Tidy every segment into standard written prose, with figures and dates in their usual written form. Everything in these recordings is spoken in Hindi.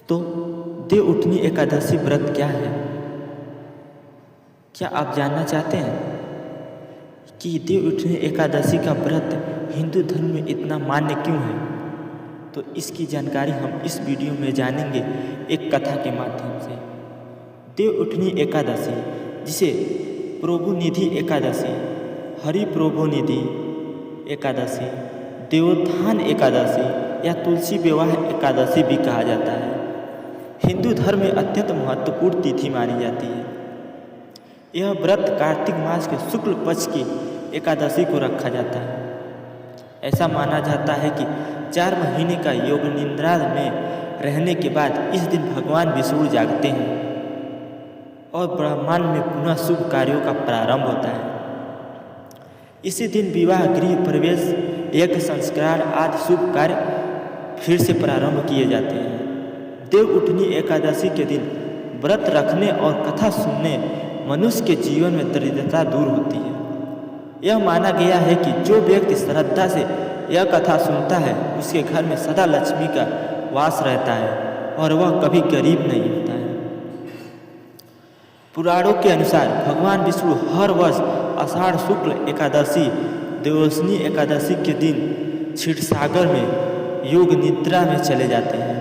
तो देवउठनी एकादशी व्रत क्या है? क्या आप जानना चाहते हैं कि देवउठनी एकादशी का व्रत हिंदू धर्म में इतना मान्य क्यों है? तो इसकी जानकारी हम इस वीडियो में जानेंगे एक कथा के माध्यम से। देवउठनी एकादशी, जिसे प्रभुनिधि एकादशी, हरि प्रभुनिधि एकादशी, देवोत्थान एकादशी या तुलसी विवाह एकादशी भी कहा जाता है, हिंदू धर्म में अत्यंत महत्वपूर्ण तिथि मानी जाती है। यह व्रत कार्तिक मास के शुक्ल पक्ष की एकादशी को रखा जाता है। ऐसा माना जाता है कि 4 महीने का योग निद्रा में रहने के बाद इस दिन भगवान विष्णु जागते हैं और ब्रह्मांड में पुनः शुभ कार्यों का प्रारंभ होता है। इसी दिन विवाह, गृह प्रवेश, यज्ञ, संस्कार आदि शुभ कार्य फिर से प्रारंभ किए जाते हैं। देवउठनी एकादशी के दिन व्रत रखने और कथा सुनने मनुष्य के जीवन में दरिद्रता दूर होती है। यह माना गया है कि जो व्यक्ति श्रद्धा से यह कथा सुनता है उसके घर में सदा लक्ष्मी का वास रहता है और वह कभी गरीब नहीं होता है। पुराणों के अनुसार भगवान विष्णु हर वर्ष आषाढ़ शुक्ल एकादशी, देवोठनी एकादशी के दिन क्षीरसागर में योग निद्रा में चले जाते हैं।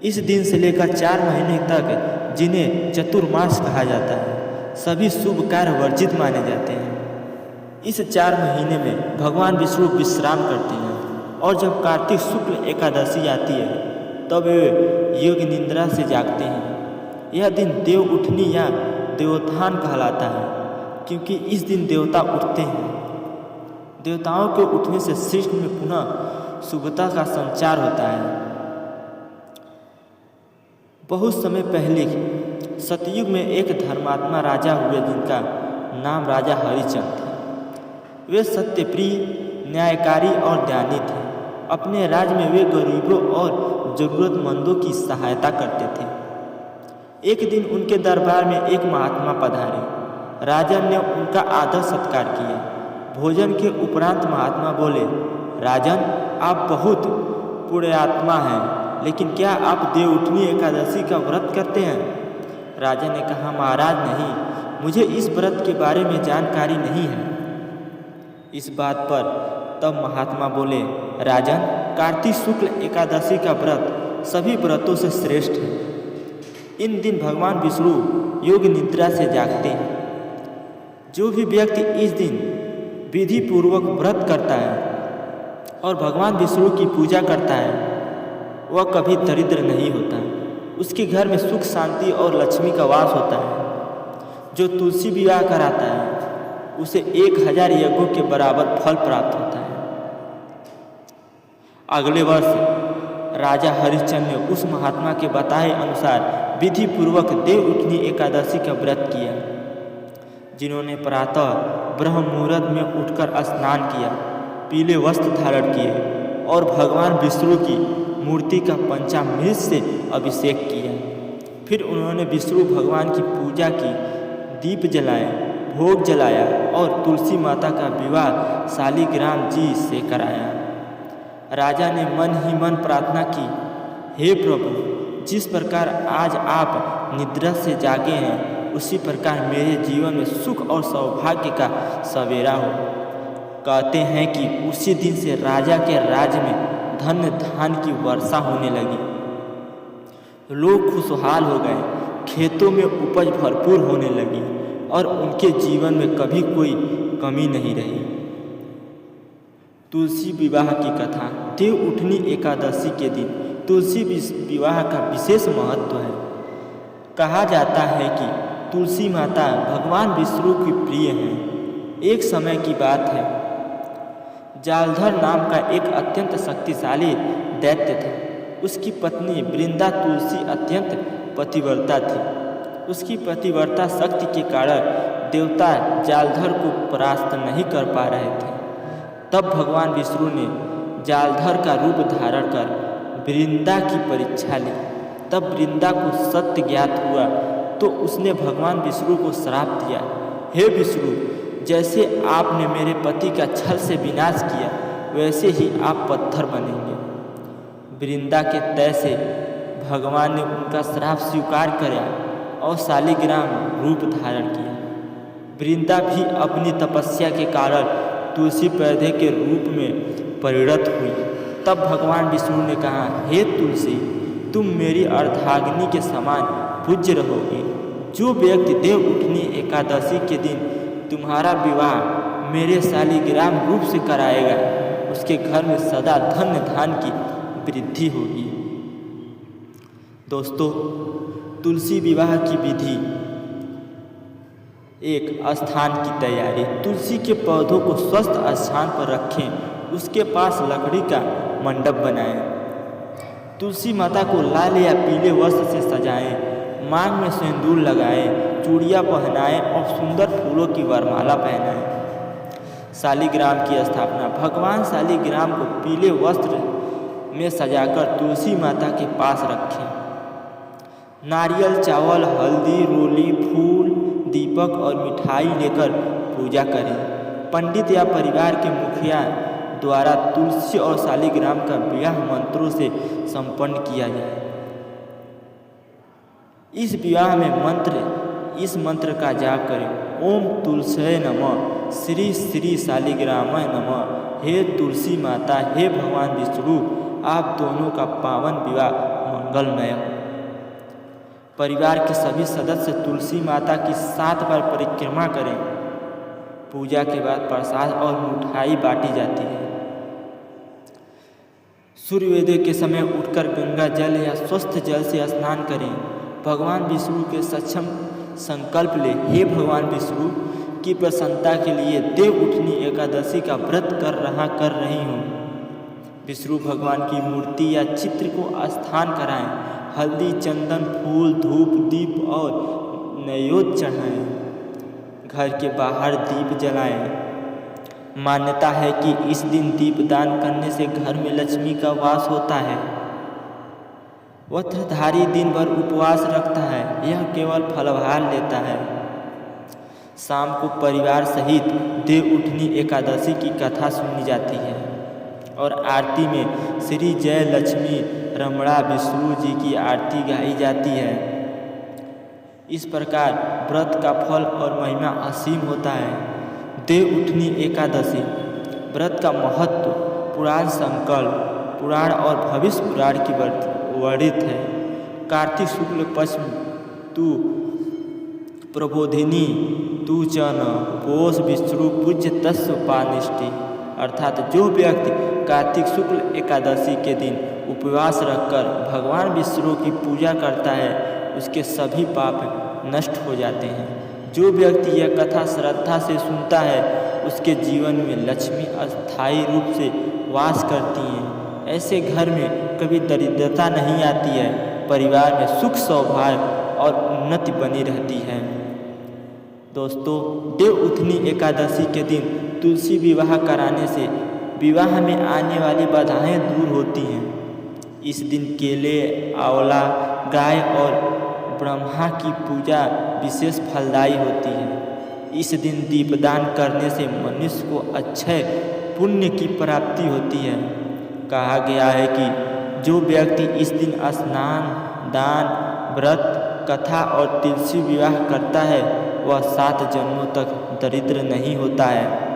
इस दिन से लेकर 4 महीने तक, जिन्हें चतुर्मास कहा जाता है, सभी शुभ कार्य वर्जित माने जाते हैं। इस 4 महीने में भगवान विष्णु विश्राम करते हैं और जब कार्तिक शुक्ल एकादशी आती है तब वे योग निद्रा से जागते हैं। यह दिन देवउठनी या देवोत्थान कहलाता है क्योंकि इस दिन देवता उठते हैं। देवताओं के उठने से सृष्टि में पुनः शुभता का संचार होता है। बहुत समय पहले सतयुग में एक धर्मात्मा राजा हुए जिनका नाम राजा हरिश्चंद्र था। वे सत्यप्रिय, न्यायकारी और ज्ञानी थे। अपने राज्य में वे गरीबों और जरूरतमंदों की सहायता करते थे। एक दिन उनके दरबार में एक महात्मा पधारे। राजा ने उनका आदर सत्कार किया। भोजन के उपरांत महात्मा बोले, राजन, आप बहुत पुण्यात्मा हैं, लेकिन क्या आप देवउठनी एकादशी का व्रत करते हैं? राजा ने कहा, महाराज नहीं, मुझे इस व्रत के बारे में जानकारी नहीं है। इस बात पर तब महात्मा बोले, राजन, कार्तिक शुक्ल एकादशी का व्रत सभी व्रतों से श्रेष्ठ है। इन दिन भगवान विष्णु योग निद्रा से जागते हैं। जो भी व्यक्ति इस दिन विधि पूर्वक व्रत करता है और भगवान विष्णु की पूजा करता है वह कभी दरिद्र नहीं होता। उसके घर में सुख, शांति और लक्ष्मी का वास होता है। जो तुलसी विवाह कराता है उसे 1000 यज्ञों के बराबर फल प्राप्त होता है। अगले वर्ष राजा हरिश्चंद्र ने उस महात्मा के बताए अनुसार विधि पूर्वक देवउठनी एकादशी का व्रत किया। जिन्होंने प्रातः ब्रह्म मुहूर्त में उठकर स्नान किया, पीले वस्त्र धारण किए और भगवान विष्णु की मूर्ति का पंचामृत से अभिषेक किया। फिर उन्होंने विष्णु भगवान की पूजा की, दीप जलाए, भोग जलाया और तुलसी माता का विवाह शालिग्राम जी से कराया। राजा ने मन ही मन प्रार्थना की, हे प्रभु, जिस प्रकार आज आप निद्रा से जागे हैं उसी प्रकार मेरे जीवन में सुख और सौभाग्य का सवेरा हो। कहते हैं कि उसी दिन से राजा के राज्य में धन धान की वर्षा होने लगी। लोग खुशहाल हो गए, खेतों में उपज भरपूर होने लगी और उनके जीवन में कभी कोई कमी नहीं रही। तुलसी विवाह की कथा। देवउठनी एकादशी के दिन तुलसी विवाह का विशेष महत्व है। कहा जाता है कि तुलसी माता भगवान विष्णु की प्रिय हैं। एक समय की बात है, जालधर नाम का एक अत्यंत शक्तिशाली दैत्य था। उसकी पत्नी वृंदा तुलसी अत्यंत पतिव्रता थी। उसकी पतिव्रता शक्ति के कारण देवता जालधर को परास्त नहीं कर पा रहे थे। तब भगवान विष्णु ने जालधर का रूप धारण कर वृंदा की परीक्षा ली। तब वृंदा को सत्य ज्ञात हुआ तो उसने भगवान विष्णु को श्राप दिया, हे विष्णु, जैसे आपने मेरे पति का छल से विनाश किया वैसे ही आप पत्थर बनेंगे। वृंदा के तय से भगवान ने उनका श्राप स्वीकार किया और शालिग्राम रूप धारण किया। वृंदा भी अपनी तपस्या के कारण तुलसी पौधे के रूप में परिणत हुई। तब भगवान विष्णु ने कहा, हे तुलसी, तुम मेरी अर्धाग्नि के समान पूज्य रहोगी। जो व्यक्ति देव उठनी एकादशी के दिन तुम्हारा विवाह मेरे शालिग्राम रूप से कराएगा, उसके घर में सदा धन्य धान की वृद्धि होगी। दोस्तों, तुलसी विवाह की विधि। एक, स्थान की तैयारी। तुलसी के पौधों को स्वस्थ स्थान पर रखें। उसके पास लकड़ी का मंडप बनाएं। तुलसी माता को लाल या पीले वस्त्र से सजाएं। मांग में सिंदूर लगाएं, चूड़ियाँ पहनाएं और सुंदर फूलों की वरमाला पहनाएं। शालिग्राम की स्थापना। भगवान शालिग्राम को पीले वस्त्र में सजाकर तुलसी माता के पास रखें। नारियल, चावल, हल्दी, रोली, फूल, दीपक और मिठाई लेकर पूजा करें। पंडित या परिवार के मुखिया द्वारा तुलसी और शालिग्राम का विवाह मंत्रों से संपन्न किया जाए। इस विवाह में इस मंत्र का जाप करें। ओम तुलसी नमः, श्री श्री शालिग्रामाय नमः। हे तुलसी माता, हे भगवान विष्णु, आप दोनों का पावन विवाह मंगलमय हो। परिवार के सभी सदस्य तुलसी माता की 7 बार परिक्रमा करें। पूजा के बाद प्रसाद और मिठाई बांटी जाती है। सूर्योदय के समय उठकर गंगा जल या स्वस्थ जल से स्नान करें। भगवान विष्णु के सक्षम संकल्प ले, हे भगवान विष्णु की प्रसन्नता के लिए देव उठनी एकादशी का व्रत कर रही हूँ। विष्णु भगवान की मूर्ति या चित्र को स्थान कराएं। हल्दी, चंदन, फूल, धूप, दीप और नैवेद्य चढ़ाएं। घर के बाहर दीप जलाएं। मान्यता है कि इस दिन दीपदान करने से घर में लक्ष्मी का वास होता है। व्रतधारी दिन भर उपवास रखता है, यह केवल फलाहार लेता है। शाम को परिवार सहित देव उठनी एकादशी की कथा सुनी जाती है और आरती में श्री जय लक्ष्मी रमणा विष्णु जी की आरती गाई जाती है। इस प्रकार व्रत का फल और महिमा असीम होता है। देव उठनी एकादशी व्रत का महत्व पुराण संकल्प पुराण और भविष्य पुराण की वर्णित है। कार्तिक शुक्ल पक्ष तू प्रबोधिनी तू चन पोष विष्णु पूज्य तस्व पानिष्टि। अर्थात जो व्यक्ति कार्तिक शुक्ल एकादशी के दिन उपवास रखकर भगवान विष्णु की पूजा करता है, उसके सभी पाप नष्ट हो जाते हैं। जो व्यक्ति यह कथा श्रद्धा से सुनता है, उसके जीवन में लक्ष्मी अस्थायी रूप से वास करती हैं। ऐसे घर में कभी दरिद्रता नहीं आती है। परिवार में सुख सौभाग्य और उन्नति बनी रहती है। दोस्तों, देव उठनी एकादशी के दिन तुलसी विवाह कराने से विवाह में आने वाली बाधाएं दूर होती हैं। इस दिन केले, आंवला, गाय और ब्रह्मा की पूजा विशेष फलदायी होती है। इस दिन दीपदान करने से मनुष्य को अक्षय पुण्य की प्राप्ति होती है। कहा गया है कि जो व्यक्ति इस दिन स्नान, दान, व्रत, कथा और तुलसी विवाह करता है, वह 7 जन्मों तक दरिद्र नहीं होता है।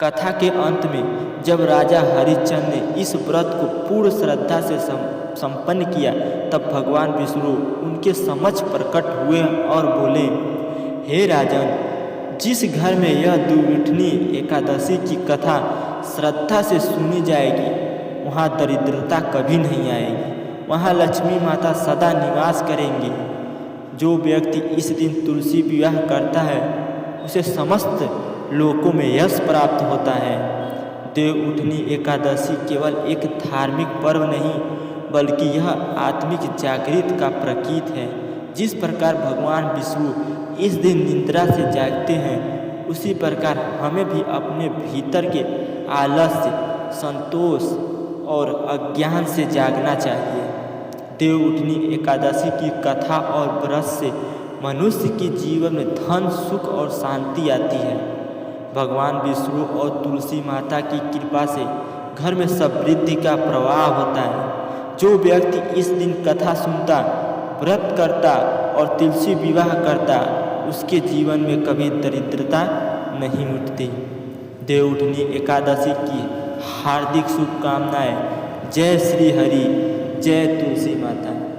कथा के अंत में जब राजा हरिश्चंद्र ने इस व्रत को पूर्ण श्रद्धा से संपन्न किया, तब भगवान विष्णु उनके समक्ष प्रकट हुए और बोले, हे राजन, जिस घर में यह दुर्विठनी एकादशी की कथा श्रद्धा से सुनी जाएगी, वहाँ दरिद्रता कभी नहीं आएगी। वहाँ लक्ष्मी माता सदा निवास करेंगी। जो व्यक्ति इस दिन तुलसी विवाह करता है, उसे समस्त लोकों में यश प्राप्त होता है। देव उठनी एकादशी केवल एक धार्मिक पर्व नहीं, बल्कि यह आत्मिक जागृति का प्रतीक है। जिस प्रकार भगवान विष्णु इस दिन निद्रा से जागते हैं, उसी प्रकार हमें भी अपने भीतर के आलस्य, संतोष और अज्ञान से जागना चाहिए। देव उठनी एकादशी की कथा और व्रत से मनुष्य के जीवन में धन, सुख और शांति आती है। भगवान विष्णु और तुलसी माता की कृपा से घर में समृद्धि का प्रवाह होता है। जो व्यक्ति इस दिन कथा सुनता, व्रत करता और तुलसी विवाह करता, उसके जीवन में कभी दरिद्रता नहीं उठती। देवउठनी एकादशी की हार्दिक शुभकामनाएं। जय श्री हरि, जय तुलसी माता।